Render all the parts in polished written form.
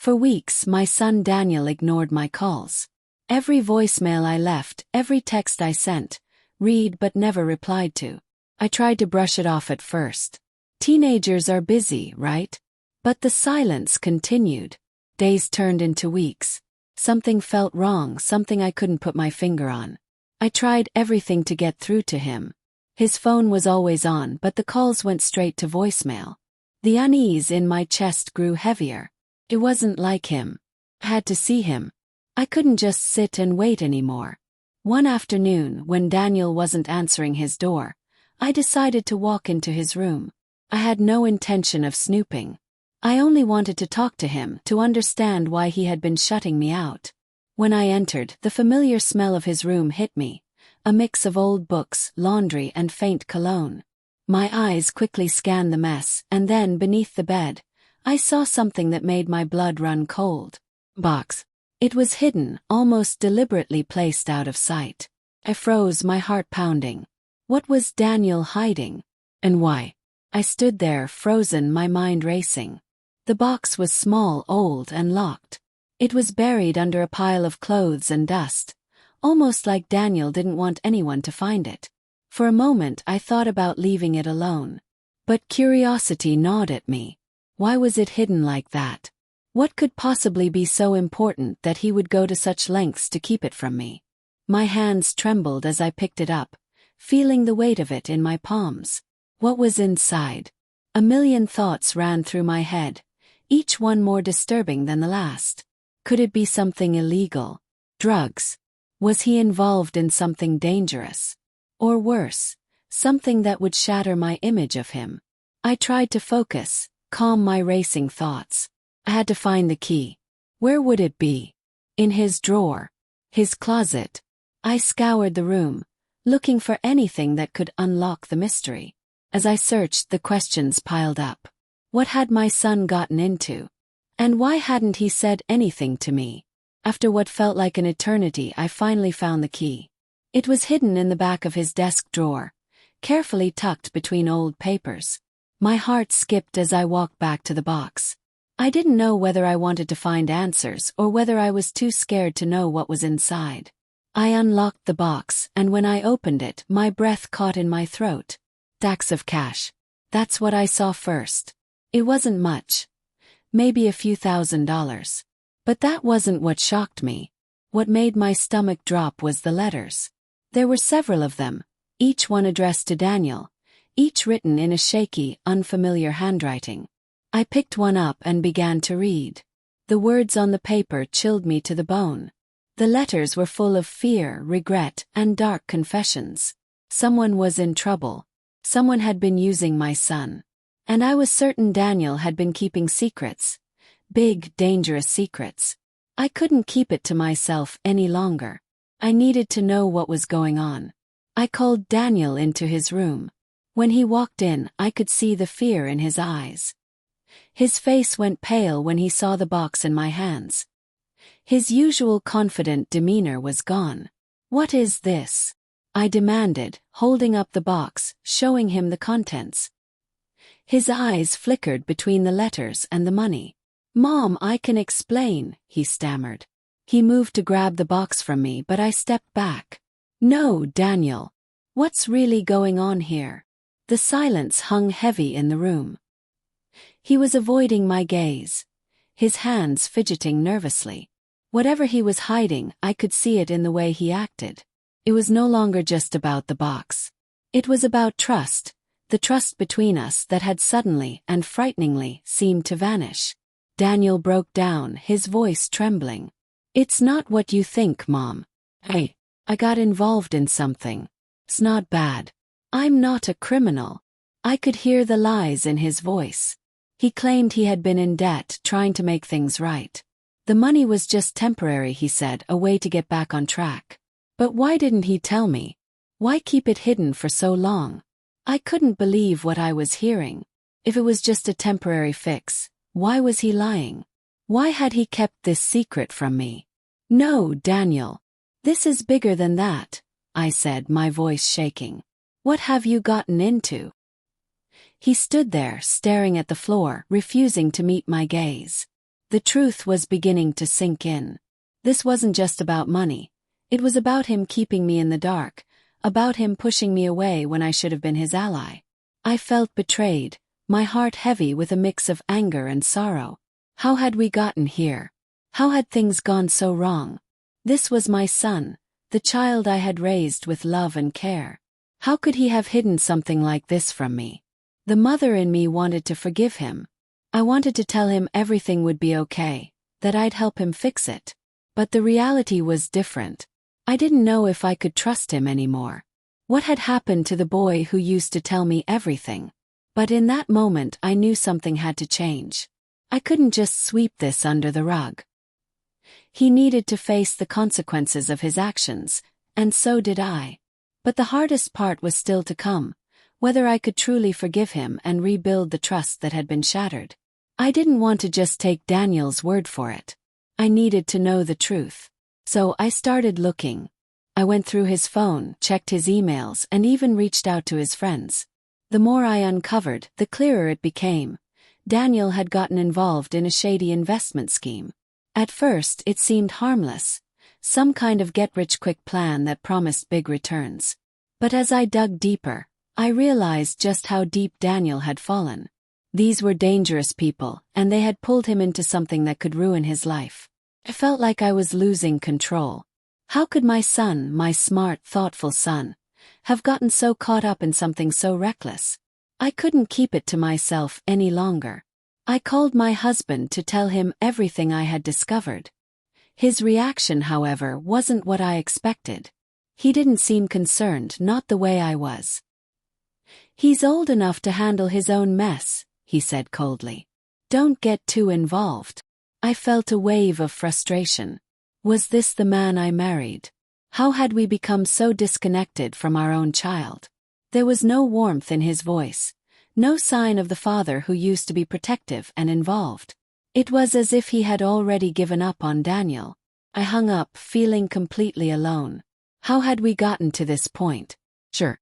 For weeks, my son Daniel ignored my calls. Every voicemail I left, every text I sent, read but never replied to. I tried to brush it off at first. Teenagers are busy, right? But the silence continued. Days turned into weeks. Something felt wrong, something I couldn't put my finger on. I tried everything to get through to him. His phone was always on, but the calls went straight to voicemail. The unease in my chest grew heavier. It wasn't like him. I had to see him. I couldn't just sit and wait anymore. One afternoon, when Daniel wasn't answering his door, I decided to walk into his room. I had no intention of snooping. I only wanted to talk to him, to understand why he had been shutting me out. When I entered, the familiar smell of his room hit me, a mix of old books, laundry, and faint cologne. My eyes quickly scanned the mess, and then, beneath the bed, I saw something that made my blood run cold. Box. It was hidden, almost deliberately placed out of sight. I froze, my heart pounding. What was Daniel hiding? And why? I stood there, frozen, my mind racing. The box was small, old, and locked. It was buried under a pile of clothes and dust, almost like Daniel didn't want anyone to find it. For a moment I thought about leaving it alone. But curiosity gnawed at me. Why was it hidden like that? What could possibly be so important that he would go to such lengths to keep it from me? My hands trembled as I picked it up, feeling the weight of it in my palms. What was inside? A million thoughts ran through my head, each one more disturbing than the last. Could it be something illegal? Drugs? Was he involved in something dangerous? Or worse, something that would shatter my image of him? I tried to focus, calm my racing thoughts. I had to find the key. Where would it be? In his drawer? His closet? I scoured the room, looking for anything that could unlock the mystery. As I searched, the questions piled up. What had my son gotten into? And why hadn't he said anything to me? After what felt like an eternity, I finally found the key. It was hidden in the back of his desk drawer, carefully tucked between old papers. My heart skipped as I walked back to the box. I didn't know whether I wanted to find answers or whether I was too scared to know what was inside. I unlocked the box, and when I opened it, my breath caught in my throat. Stacks of cash. That's what I saw first. It wasn't much. Maybe a few $1,000s. But that wasn't what shocked me. What made my stomach drop was the letters. There were several of them, each one addressed to Daniel, each written in a shaky, unfamiliar handwriting. I picked one up and began to read. The words on the paper chilled me to the bone. The letters were full of fear, regret, and dark confessions. Someone was in trouble. Someone had been using my son. And I was certain Daniel had been keeping secrets. Big, dangerous secrets. I couldn't keep it to myself any longer. I needed to know what was going on. I called Daniel into his room. When he walked in, I could see the fear in his eyes. His face went pale when he saw the box in my hands. His usual confident demeanor was gone. "What is this?" I demanded, holding up the box, showing him the contents. His eyes flickered between the letters and the money. "Mom, I can explain," he stammered. He moved to grab the box from me, but I stepped back. "No, Daniel. What's really going on here?" The silence hung heavy in the room. He was avoiding my gaze, his hands fidgeting nervously. Whatever he was hiding, I could see it in the way he acted. It was no longer just about the box. It was about trust, the trust between us that had suddenly and frighteningly seemed to vanish. Daniel broke down, his voice trembling. "It's not what you think, Mom. I got involved in something. It's not bad. I'm not a criminal." I could hear the lies in his voice. He claimed he had been in debt, trying to make things right. The money was just temporary, he said, a way to get back on track. But why didn't he tell me? Why keep it hidden for so long? I couldn't believe what I was hearing. If it was just a temporary fix, why was he lying? Why had he kept this secret from me? "No, Daniel. This is bigger than that," I said, my voice shaking. "What have you gotten into?" He stood there, staring at the floor, refusing to meet my gaze. The truth was beginning to sink in. This wasn't just about money. It was about him keeping me in the dark, about him pushing me away when I should have been his ally. I felt betrayed, my heart heavy with a mix of anger and sorrow. How had we gotten here? How had things gone so wrong? This was my son, the child I had raised with love and care. How could he have hidden something like this from me? The mother in me wanted to forgive him. I wanted to tell him everything would be okay, that I'd help him fix it. But the reality was different. I didn't know if I could trust him anymore. What had happened to the boy who used to tell me everything? But in that moment I knew something had to change. I couldn't just sweep this under the rug. He needed to face the consequences of his actions, and so did I. But the hardest part was still to come, whether I could truly forgive him and rebuild the trust that had been shattered. I didn't want to just take Daniel's word for it. I needed to know the truth. So I started looking. I went through his phone, checked his emails, and even reached out to his friends. The more I uncovered, the clearer it became. Daniel had gotten involved in a shady investment scheme. At first, it seemed harmless, some kind of get-rich-quick plan that promised big returns. But as I dug deeper, I realized just how deep Daniel had fallen. These were dangerous people, and they had pulled him into something that could ruin his life. I felt like I was losing control. How could my son, my smart, thoughtful son, have gotten so caught up in something so reckless? I couldn't keep it to myself any longer. I called my husband to tell him everything I had discovered. His reaction, however, wasn't what I expected. He didn't seem concerned, not the way I was. "He's old enough to handle his own mess," he said coldly. "Don't get too involved." I felt a wave of frustration. Was this the man I married? How had we become so disconnected from our own child? There was no warmth in his voice, no sign of the father who used to be protective and involved. It was as if he had already given up on Daniel. I hung up, feeling completely alone. How had we gotten to this point? Sure.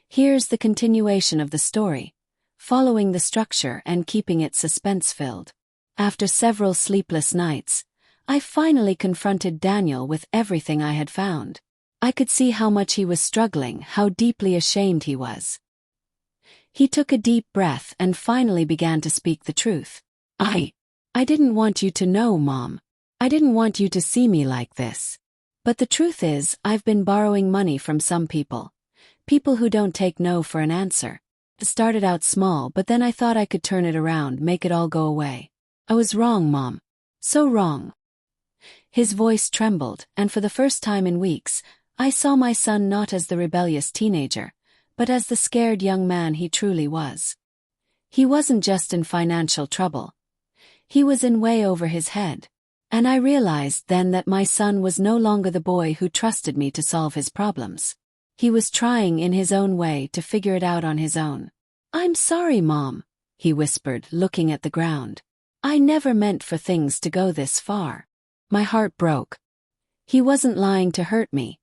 Here's the continuation of the story, following the structure and keeping it suspense-filled. After several sleepless nights, I finally confronted Daniel with everything I had found. I could see how much he was struggling, how deeply ashamed he was. He took a deep breath and finally began to speak the truth. I didn't want you to know, Mom. I didn't want you to see me like this. But the truth is, I've been borrowing money from some people. People who don't take no for an answer. It started out small, but then I thought I could turn it around, make it all go away. I was wrong, Mom. So wrong. His voice trembled, and for the first time in weeks, I saw my son not as the rebellious teenager, but as the scared young man he truly was. He wasn't just in financial trouble. He was in way over his head. And I realized then that my son was no longer the boy who trusted me to solve his problems. He was trying in his own way to figure it out on his own. "I'm sorry, Mom," he whispered, looking at the ground. "I never meant for things to go this far." My heart broke. He wasn't lying to hurt me.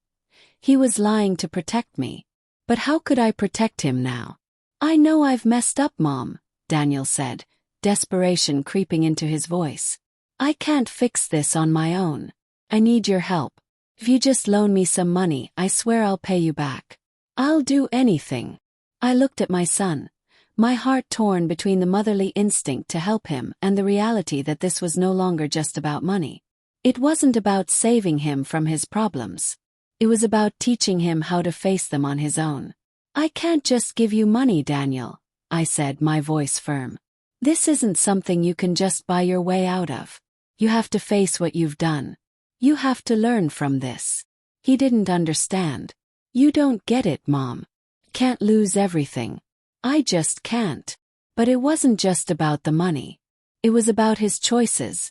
He was lying to protect me. But how could I protect him now? "I know I've messed up, Mom," Daniel said, desperation creeping into his voice. "I can't fix this on my own. I need your help. If you just loan me some money, I swear I'll pay you back. I'll do anything." I looked at my son, my heart torn between the motherly instinct to help him and the reality that this was no longer just about money. It wasn't about saving him from his problems. It was about teaching him how to face them on his own. "I can't just give you money, Daniel," I said, my voice firm. "This isn't something you can just buy your way out of. You have to face what you've done. You have to learn from this." He didn't understand. "You don't get it, Mom. Can't lose everything. I just can't." But it wasn't just about the money. It was about his choices,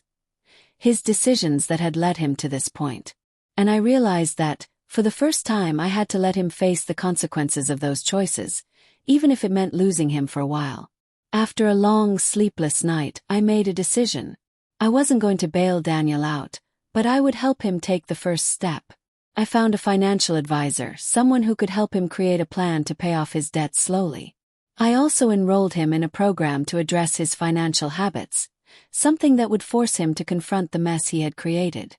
his decisions that had led him to this point. And I realized that, for the first time, I had to let him face the consequences of those choices, even if it meant losing him for a while. After a long, sleepless night, I made a decision. I wasn't going to bail Daniel out, but I would help him take the first step. I found a financial advisor, someone who could help him create a plan to pay off his debts slowly. I also enrolled him in a program to address his financial habits, something that would force him to confront the mess he had created.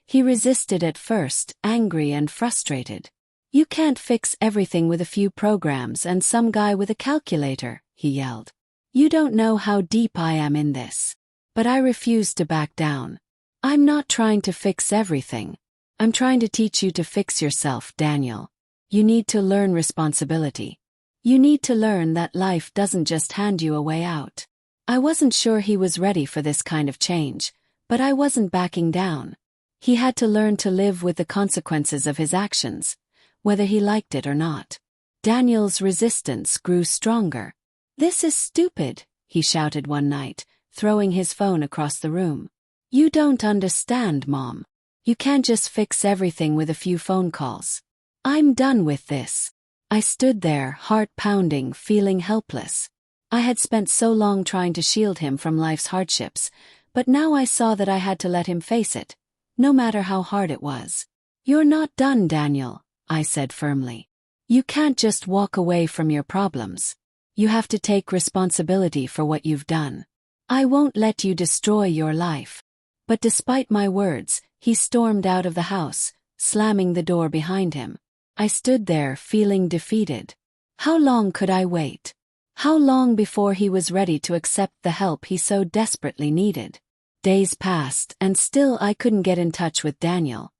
He resisted at first, angry and frustrated. "You can't fix everything with a few programs and some guy with a calculator," he yelled. "You don't know how deep I am in this." But I refused to back down. "I'm not trying to fix everything. I'm trying to teach you to fix yourself, Daniel. You need to learn responsibility. You need to learn that life doesn't just hand you a way out." I wasn't sure he was ready for this kind of change, but I wasn't backing down. He had to learn to live with the consequences of his actions, whether he liked it or not. Daniel's resistance grew stronger. "This is stupid," he shouted one night, throwing his phone across the room. "You don't understand, Mom. You can't just fix everything with a few phone calls. I'm done with this." I stood there, heart pounding, feeling helpless. I had spent so long trying to shield him from life's hardships, but now I saw that I had to let him face it, no matter how hard it was. "You're not done, Daniel," I said firmly. "You can't just walk away from your problems. You have to take responsibility for what you've done. I won't let you destroy your life." But despite my words, he stormed out of the house, slamming the door behind him. I stood there, feeling defeated. How long could I wait? How long before he was ready to accept the help he so desperately needed? Days passed, and still I couldn't get in touch with Daniel.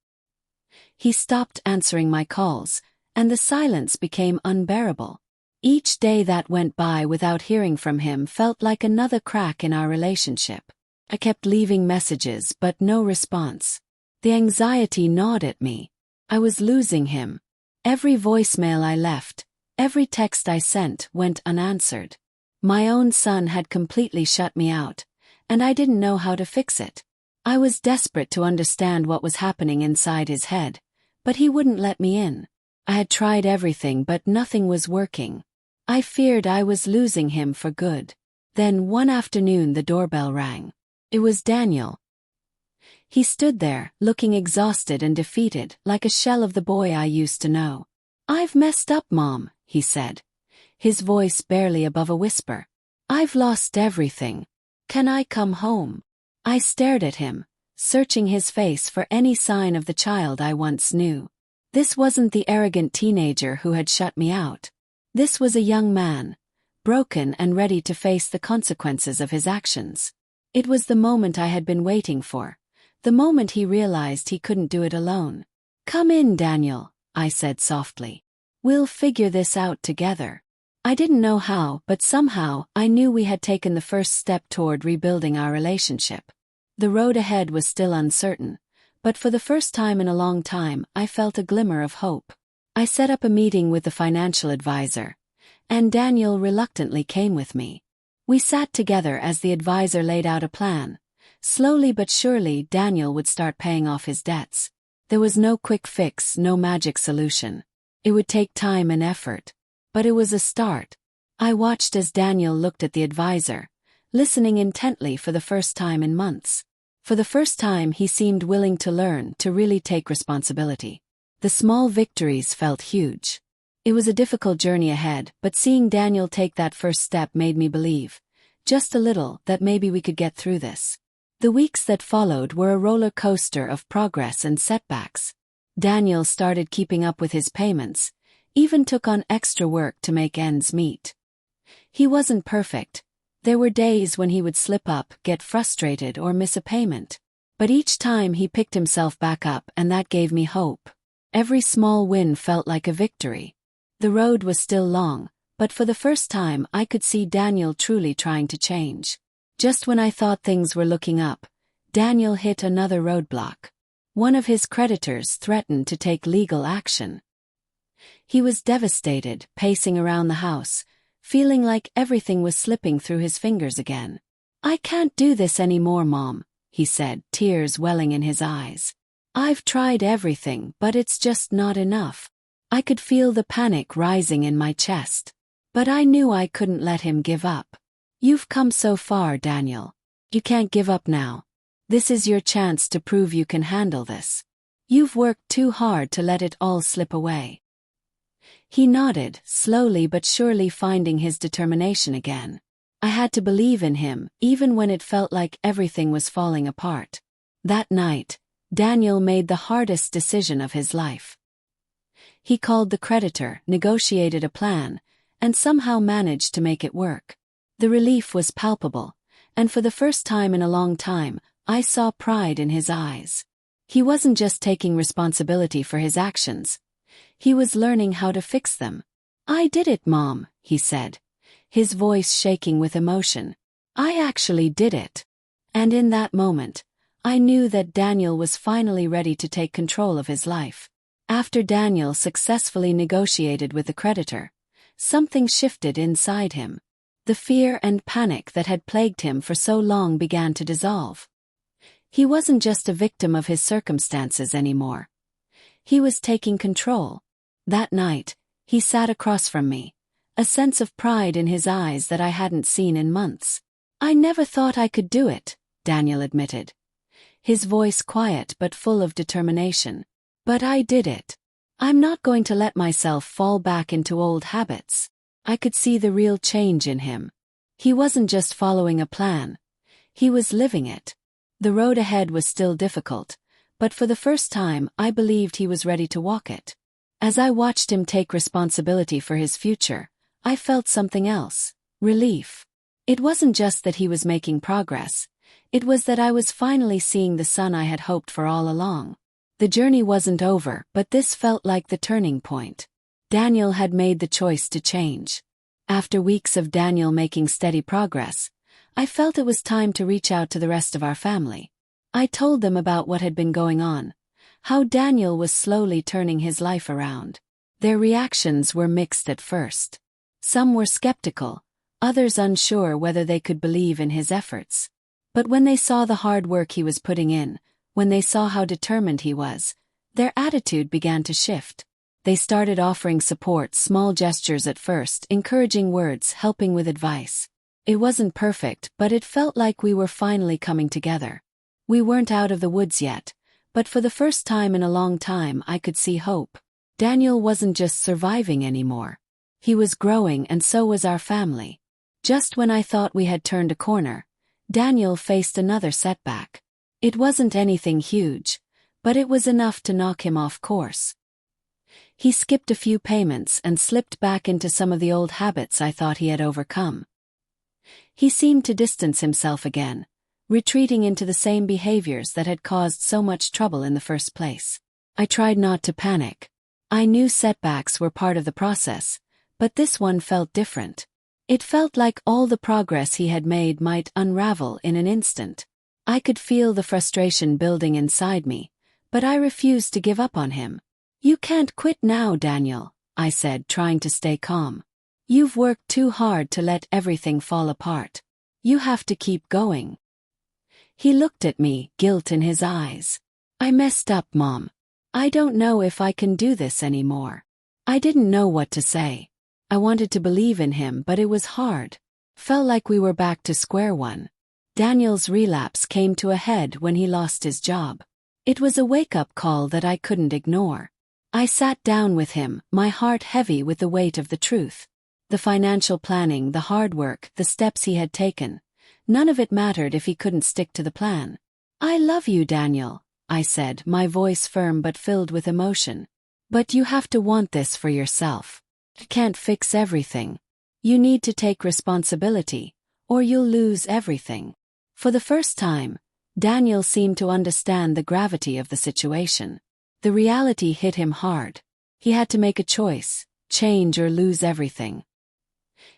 He stopped answering my calls, and the silence became unbearable. Each day that went by without hearing from him felt like another crack in our relationship. I kept leaving messages, but no response. The anxiety gnawed at me. I was losing him. Every voicemail I left, every text I sent went unanswered. My own son had completely shut me out, and I didn't know how to fix it. I was desperate to understand what was happening inside his head, but he wouldn't let me in. I had tried everything, but nothing was working. I feared I was losing him for good. Then one afternoon the doorbell rang. It was Daniel. He stood there, looking exhausted and defeated, like a shell of the boy I used to know. "I've messed up, Mom," he said, his voice barely above a whisper. "I've lost everything. Can I come home?" I stared at him, searching his face for any sign of the child I once knew. This wasn't the arrogant teenager who had shut me out. This was a young man, broken and ready to face the consequences of his actions. It was the moment I had been waiting for, the moment he realized he couldn't do it alone. "Come in, Daniel," I said softly. "We'll figure this out together." I didn't know how, but somehow I knew we had taken the first step toward rebuilding our relationship. The road ahead was still uncertain, but for the first time in a long time I felt a glimmer of hope. I set up a meeting with the financial advisor, and Daniel reluctantly came with me. We sat together as the advisor laid out a plan. Slowly but surely Daniel would start paying off his debts. There was no quick fix, no magic solution. It would take time and effort. But it was a start. I watched as Daniel looked at the advisor, listening intently for the first time in months. For the first time he seemed willing to learn, to really take responsibility. The small victories felt huge. It was a difficult journey ahead, but seeing Daniel take that first step made me believe, just a little, that maybe we could get through this. The weeks that followed were a roller coaster of progress and setbacks. Daniel started keeping up with his payments, even took on extra work to make ends meet. He wasn't perfect. There were days when he would slip up, get frustrated, or miss a payment. But each time he picked himself back up, and that gave me hope. Every small win felt like a victory. The road was still long, but for the first time I could see Daniel truly trying to change. Just when I thought things were looking up, Daniel hit another roadblock. One of his creditors threatened to take legal action. He was devastated, pacing around the house, feeling like everything was slipping through his fingers again. "I can't do this anymore, Mom," he said, tears welling in his eyes. "I've tried everything, but it's just not enough." I could feel the panic rising in my chest. But I knew I couldn't let him give up. "You've come so far, Daniel. You can't give up now. This is your chance to prove you can handle this. You've worked too hard to let it all slip away." He nodded, slowly but surely finding his determination again. I had to believe in him, even when it felt like everything was falling apart. That night, Daniel made the hardest decision of his life. He called the creditor, negotiated a plan, and somehow managed to make it work. The relief was palpable, and for the first time in a long time, I saw pride in his eyes. He wasn't just taking responsibility for his actions. He was learning how to fix them. "I did it, Mom," he said, his voice shaking with emotion. "I actually did it." And in that moment, I knew that Daniel was finally ready to take control of his life. After Daniel successfully negotiated with the creditor, something shifted inside him. The fear and panic that had plagued him for so long began to dissolve. He wasn't just a victim of his circumstances anymore. He was taking control. That night, he sat across from me, a sense of pride in his eyes that I hadn't seen in months. "I never thought I could do it," Daniel admitted, his voice quiet but full of determination. "But I did it. I'm not going to let myself fall back into old habits." I could see the real change in him. He wasn't just following a plan. He was living it. The road ahead was still difficult, but for the first time I believed he was ready to walk it. As I watched him take responsibility for his future, I felt something else: relief. It wasn't just that he was making progress, it was that I was finally seeing the son I had hoped for all along. The journey wasn't over, but this felt like the turning point. Daniel had made the choice to change. After weeks of Daniel making steady progress, I felt it was time to reach out to the rest of our family. I told them about what had been going on, how Daniel was slowly turning his life around. Their reactions were mixed at first. Some were skeptical, others unsure whether they could believe in his efforts. But when they saw the hard work he was putting in, when they saw how determined he was, their attitude began to shift. They started offering support, small gestures at first, encouraging words, helping with advice. It wasn't perfect, but it felt like we were finally coming together. We weren't out of the woods yet, but for the first time in a long time I could see hope. Daniel wasn't just surviving anymore. He was growing, and so was our family. Just when I thought we had turned a corner, Daniel faced another setback. It wasn't anything huge, but it was enough to knock him off course. He skipped a few payments and slipped back into some of the old habits I thought he had overcome. He seemed to distance himself again, retreating into the same behaviors that had caused so much trouble in the first place. I tried not to panic. I knew setbacks were part of the process, but this one felt different. It felt like all the progress he had made might unravel in an instant. I could feel the frustration building inside me, but I refused to give up on him. "You can't quit now, Daniel," I said, trying to stay calm. "You've worked too hard to let everything fall apart. You have to keep going." He looked at me, guilt in his eyes. "I messed up, Mom. I don't know if I can do this anymore." I didn't know what to say. I wanted to believe in him, but it was hard. Felt like we were back to square one. Daniel's relapse came to a head when he lost his job. It was a wake-up call that I couldn't ignore. I sat down with him, my heart heavy with the weight of the truth. The financial planning, the hard work, the steps he had taken. None of it mattered if he couldn't stick to the plan. "I love you, Daniel," I said, my voice firm but filled with emotion. "But you have to want this for yourself. You can't fix everything. You need to take responsibility, or you'll lose everything." For the first time, Daniel seemed to understand the gravity of the situation. The reality hit him hard. He had to make a choice: change or lose everything.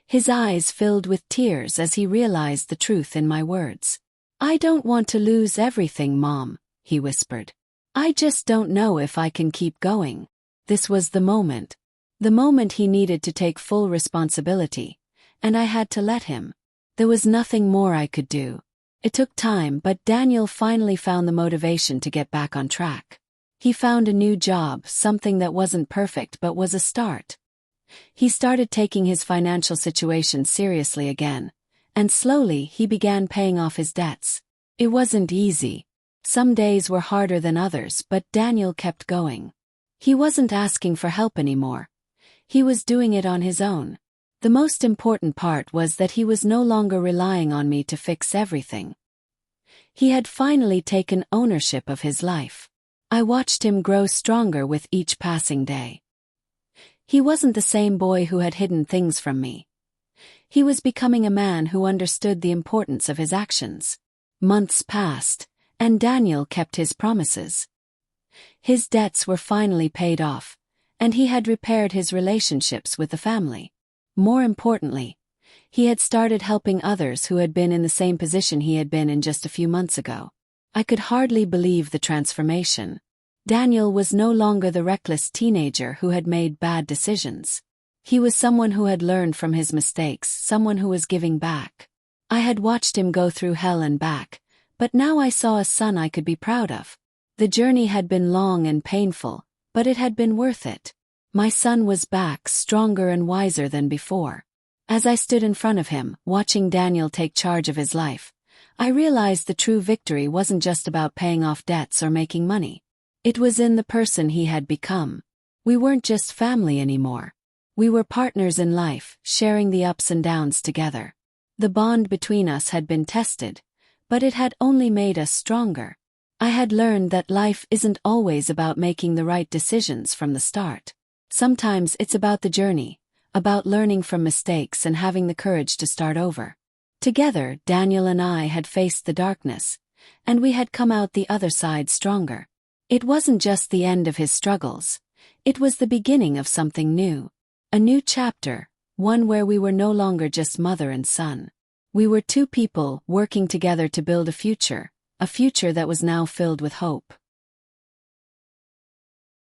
His eyes filled with tears as he realized the truth in my words. "I don't want to lose everything, Mom," he whispered. "I just don't know if I can keep going." This was the moment. The moment he needed to take full responsibility, and I had to let him. There was nothing more I could do. It took time, but Daniel finally found the motivation to get back on track. He found a new job, something that wasn't perfect but was a start. He started taking his financial situation seriously again, and slowly he began paying off his debts. It wasn't easy. Some days were harder than others, but Daniel kept going. He wasn't asking for help anymore. He was doing it on his own. The most important part was that he was no longer relying on me to fix everything. He had finally taken ownership of his life. I watched him grow stronger with each passing day. He wasn't the same boy who had hidden things from me. He was becoming a man who understood the importance of his actions. Months passed, and Daniel kept his promises. His debts were finally paid off, and he had repaired his relationships with the family. More importantly, he had started helping others who had been in the same position he had been in just a few months ago. I could hardly believe the transformation. Daniel was no longer the reckless teenager who had made bad decisions. He was someone who had learned from his mistakes, someone who was giving back. I had watched him go through hell and back, but now I saw a son I could be proud of. The journey had been long and painful, but it had been worth it. My son was back, stronger and wiser than before. As I stood in front of him, watching Daniel take charge of his life, I realized the true victory wasn't just about paying off debts or making money. It was in the person he had become. We weren't just family anymore. We were partners in life, sharing the ups and downs together. The bond between us had been tested, but it had only made us stronger. I had learned that life isn't always about making the right decisions from the start. Sometimes it's about the journey, about learning from mistakes and having the courage to start over. Together, Daniel and I had faced the darkness, and we had come out the other side stronger. It wasn't just the end of his struggles. It was the beginning of something new. A new chapter, one where we were no longer just mother and son. We were two people working together to build a future that was now filled with hope.